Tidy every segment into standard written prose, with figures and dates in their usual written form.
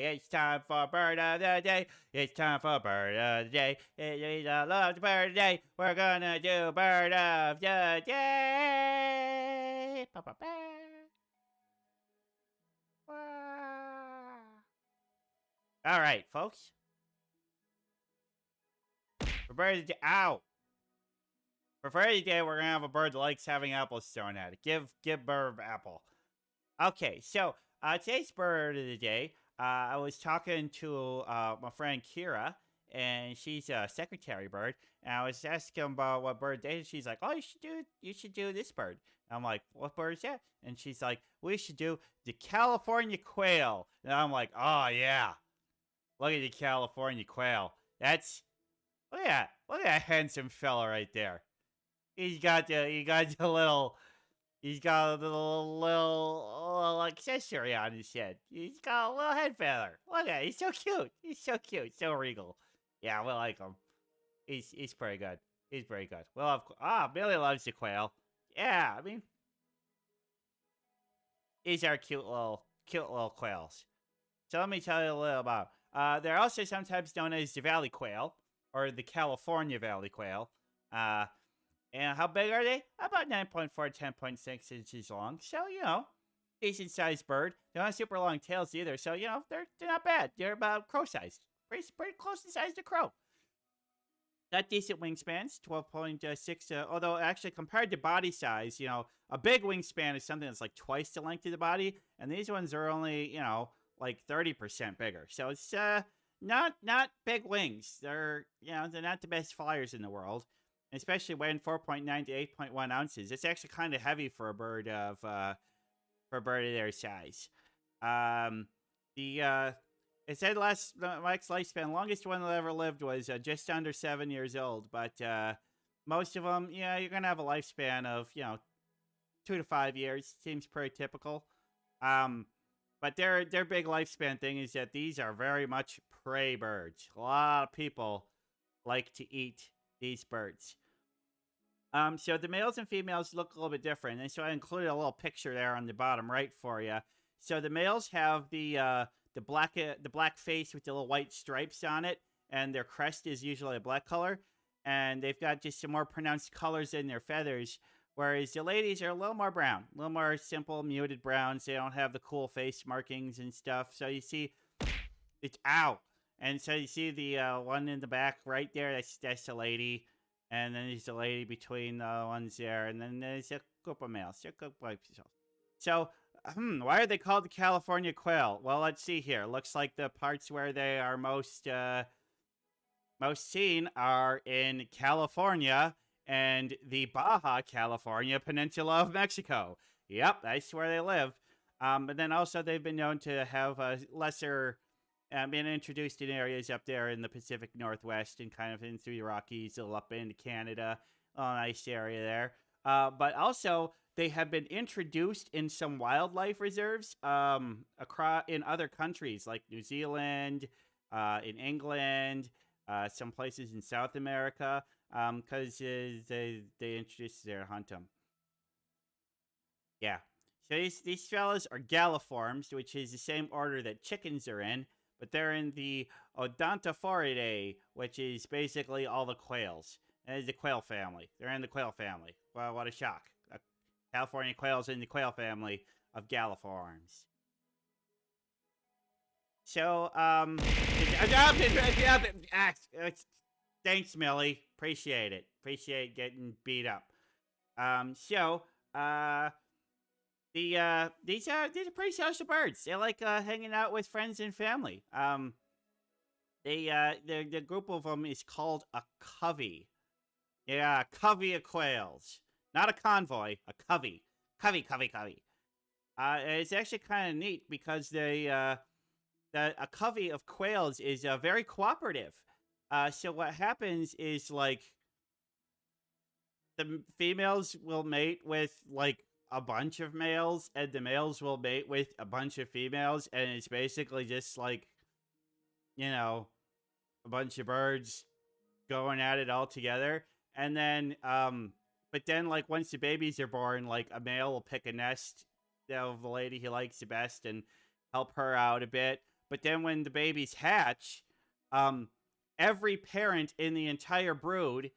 day. It's time for bird of the day. It's time for bird of the day. I love the bird of the day. We're gonna do bird of the day. Ba-ba-ba. All right, folks. For bird of the day, ow. For bird of the day, we're gonna have a bird that likes having apples thrown at it. Give bird apple. Okay, so today's bird of the day. I was talking to my friend Kira, and she's a secretary bird. And I was asking about what bird day. She's like, "Oh, you should do this bird." And I'm like, "What bird is that?" And she's like, "We should do the California quail." And I'm like, "Oh yeah, look at the California quail. That's look at that handsome fella right there. He got the little." He's got a little accessory on his head. He's got a little head feather. Look at it. He's so cute. He's so cute. So regal. Yeah, we like him. He's pretty good. He's pretty good. Well, Billy loves the quail. Yeah, I mean, these are cute little quails. So let me tell you a little about. They're also sometimes known as the valley quail or the California valley quail. And how big are they? About 9.4 to 10.6 inches long. So, decent sized bird. They don't have super long tails either. So, they're not bad. They're about crow sized. Pretty close to the size of the crow. Got decent wingspans, 12.6. Although, actually, compared to body size, a big wingspan is something that's like twice the length of the body. And these ones are only, like 30% bigger. So, it's not big wings. They're not the best flyers in the world. Especially weighing 4.9 to 8.1 ounces. It's actually kind of heavy for a bird of their size. It said max lifespan, longest one that ever lived was just under 7 years old. But most of them, you're gonna have a lifespan of 2 to 5 years. Seems pretty typical. But their big lifespan thing is that these are very much prey birds. A lot of people like to eat these birds. So the males and females look a little bit different, and so I included a little picture there on the bottom right for you. So the males have the black face with the little white stripes on it, and their crest is usually a black color, and they've got just some more pronounced colors in their feathers. Whereas the ladies are a little more brown, a little more simple, muted browns. They don't have the cool face markings and stuff. So you see, it's ow. And so you see the one in the back right there, that's a lady. And then there's a lady between the ones there. And then there's a group of males. So, why are they called the California quail? Well, let's see here. Looks like the parts where they are most seen are in California and the Baja California Peninsula of Mexico. Yep, that's where they live. But then also they've been known to have a lesser... been introduced in areas up there in the Pacific Northwest and kind of in through the Rockies, a little up into Canada. A nice area there. But also, they have been introduced in some wildlife reserves across in other countries like New Zealand, in England, some places in South America, because they introduced there to hunt them. Yeah. So these fellas are galliforms, which is the same order that chickens are in. But they're in the Odontophoridae, which is basically all the quails. And it's the quail family. They're in the quail family. Well, what a shock. California quail's in the quail family of galliforms. So, thanks, Millie. Appreciate it. Appreciate getting beat up. These are pretty social birds. They like hanging out with friends and family. The group of them is called a covey. Yeah, a covey of quails, not a convoy. A covey. It's actually kind of neat because a covey of quails is very cooperative. So what happens is like the females will mate with like a bunch of males, and the males will mate with a bunch of females, and it's basically just like, a bunch of birds going at it all together. And then, but then, like, once the babies are born, like, a male will pick a nest of the lady he likes the best and help her out a bit. But then when the babies hatch, um, every parent in the entire brood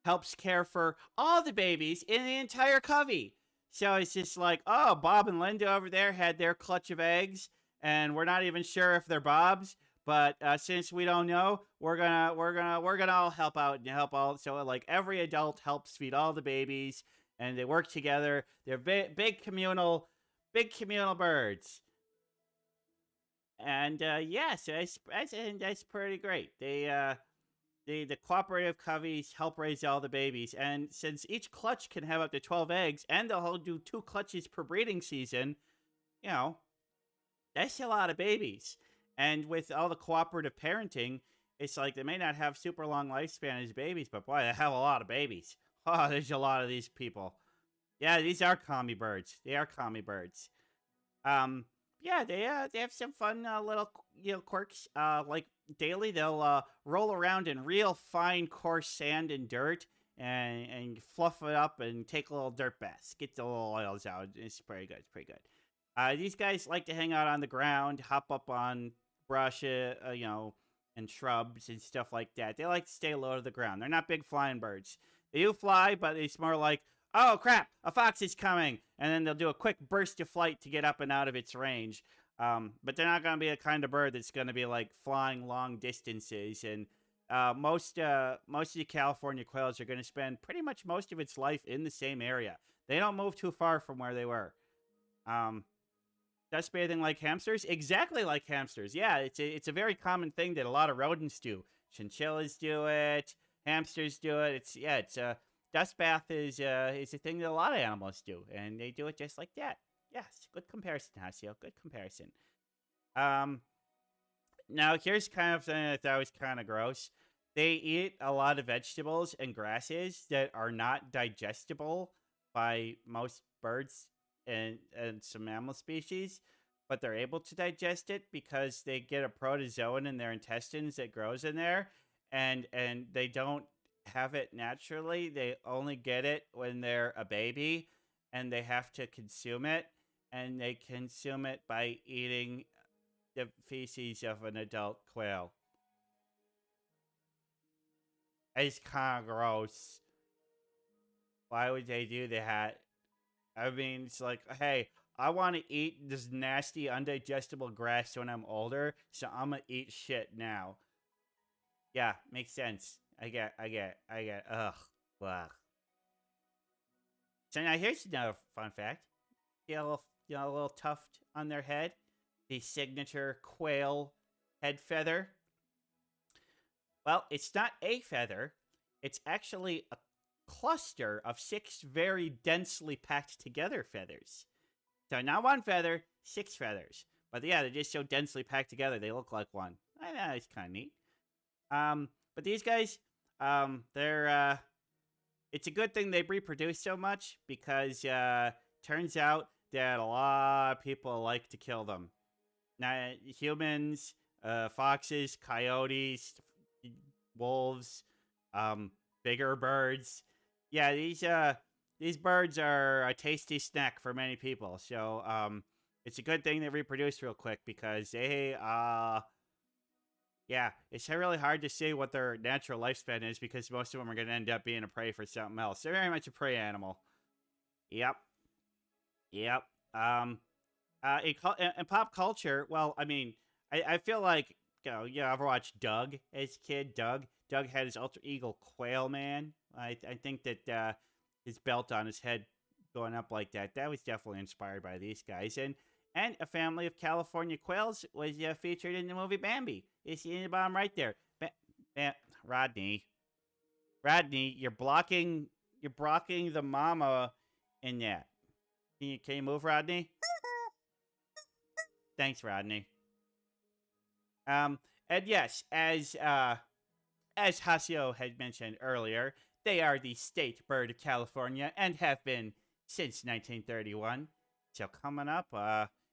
helps care for all the babies in the entire covey. So it's just like, oh, Bob and Linda over there had their clutch of eggs, and we're not even sure if they're Bob's. But since we don't know, we're gonna all help out and help out. So like every adult helps feed all the babies, and they work together. They're big communal birds. And yeah, so I think that's pretty great. The cooperative coveys help raise all the babies, and since each clutch can have up to 12 eggs, and they'll do 2 clutches per breeding season, you know, that's a lot of babies. And with all the cooperative parenting, it's like they may not have super long lifespan as babies, but boy, they have a lot of babies. Oh, there's a lot of these people. Yeah, these are commie birds. They are commie birds. Um, yeah, they have some fun little quirks. Like daily, they'll roll around in real fine, coarse sand and dirt, and fluff it up and take little dirt baths, get the little oils out. It's pretty good. It's pretty good. These guys like to hang out on the ground, hop up on brush, and shrubs and stuff like that. They like to stay low to the ground. They're not big flying birds. They do fly, but it's more like, oh crap, a fox is coming, and then they'll do a quick burst of flight to get up and out of its range. But they're not going to be a kind of bird that's going to be like flying long distances. And most of the California quails are going to spend pretty much most of its life in the same area. They don't move too far from where they were. Dust bathing like hamsters? Exactly like hamsters. Yeah, it's a very common thing that a lot of rodents do. Chinchillas do it. Hamsters do it. It's a dust bath is a thing that a lot of animals do, and they do it just like that. Yes, good comparison, Hasio. Good comparison. Um, Now here's kind of something that I thought was kind of gross. They eat a lot of vegetables and grasses that are not digestible by most birds and some mammal species, but they're able to digest it because they get a protozoan in their intestines that grows in there, and they don't have it naturally. They only get it when they're a baby, and they have to consume it, and they consume it by eating the feces of an adult quail. It's kind of gross. Why would they do that? I mean, it's like, hey, I want to eat this nasty, undigestible grass when I'm older, so I'm gonna eat shit now. Yeah, makes sense. I get. Ugh, ugh. So now here's another fun fact. A little tuft on their head, the signature quail head feather. Well, it's not a feather. It's actually a cluster of 6 very densely packed together feathers. So not one feather, 6 feathers. But yeah, they're just so densely packed together, they look like one. I know, it's kind of neat. But these guys, they're it's a good thing they reproduce so much because turns out that a lot of people like to kill them. Now, humans, foxes, coyotes, wolves, bigger birds. Yeah, these birds are a tasty snack for many people. So it's a good thing they reproduce real quick because yeah, it's really hard to say what their natural lifespan is because most of them are going to end up being a prey for something else. They're very much a prey animal. Yep. Yep. In pop culture, well, I mean, I feel like, you ever watched Doug as a kid? Doug had his alter ego Quail Man. I think that his belt on his head going up like that was definitely inspired by these guys. And a family of California quails was featured in the movie Bambi. You see in the bottom right there. Rodney, you're blocking the mama in that. Can you move, Rodney? Thanks, Rodney. And yes, as Hasio had mentioned earlier, they are the state bird of California and have been since 1931. So coming up,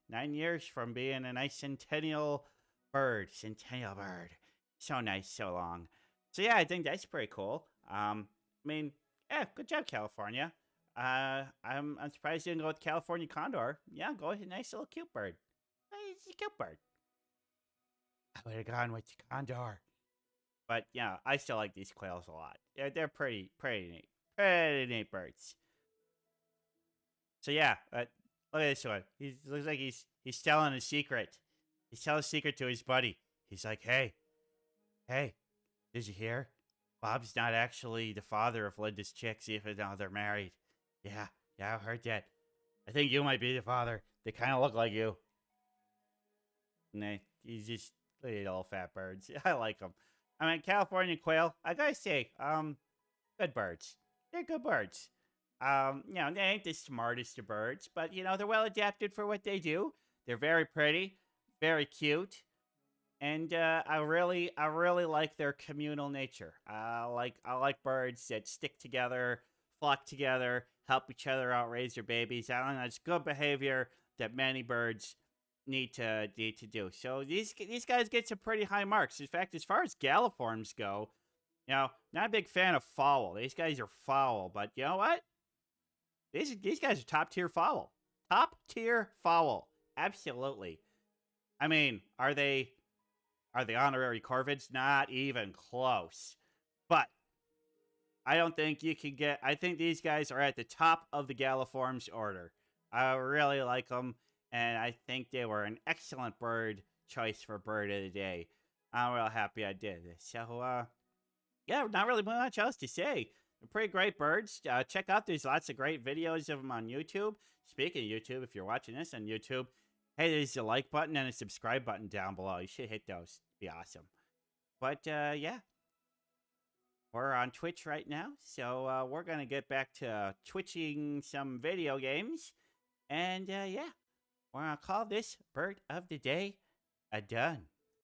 9 years from being a nice centennial bird. So nice, so long. So yeah, I think that's pretty cool. I mean, yeah, good job, California. I'm surprised you didn't go with California condor. Yeah, go ahead, nice little cute bird. It's a cute bird. would have gone with the condor. But yeah, I still like these quails a lot. Yeah, they're pretty neat birds. So yeah, look at this one. He looks like he's telling a secret. He's telling a secret to his buddy. He's like, hey, did you hear? Bob's not actually the father of Linda's chicks, even though they're married. Yeah, I heard that. I think you might be the father. They kind of look like you. Nah, he's just little fat birds. I like them. I mean, California quail. I gotta say, good birds. They're good birds. They ain't the smartest of birds, but they're well adapted for what they do. They're very pretty, very cute, and I really like their communal nature. I like birds that stick together, flock together, help each other out, raise their babies. I don't know, it's good behavior that many birds need to do. So these guys get some pretty high marks. In fact, as far as galliforms go, not a big fan of fowl. These guys are foul, but you know what? These guys are top tier foul. Top tier foul. Absolutely. I mean, are they honorary corvids? Not even close. But I don't think you can get. I think these guys are at the top of the galliforms order. I really like them, and I think they were an excellent bird choice for bird of the day. I'm real happy I did this. So, yeah, not really much else to say. They're pretty great birds. Check out, there's lots of great videos of them on YouTube. Speaking of YouTube, if you're watching this on YouTube, hey, there's a like button and a subscribe button down below. You should hit those. It'd be awesome. But, yeah. We're on Twitch right now, so we're going to get back to twitching some video games. And, yeah, we're going to call this Bird of the Day a done.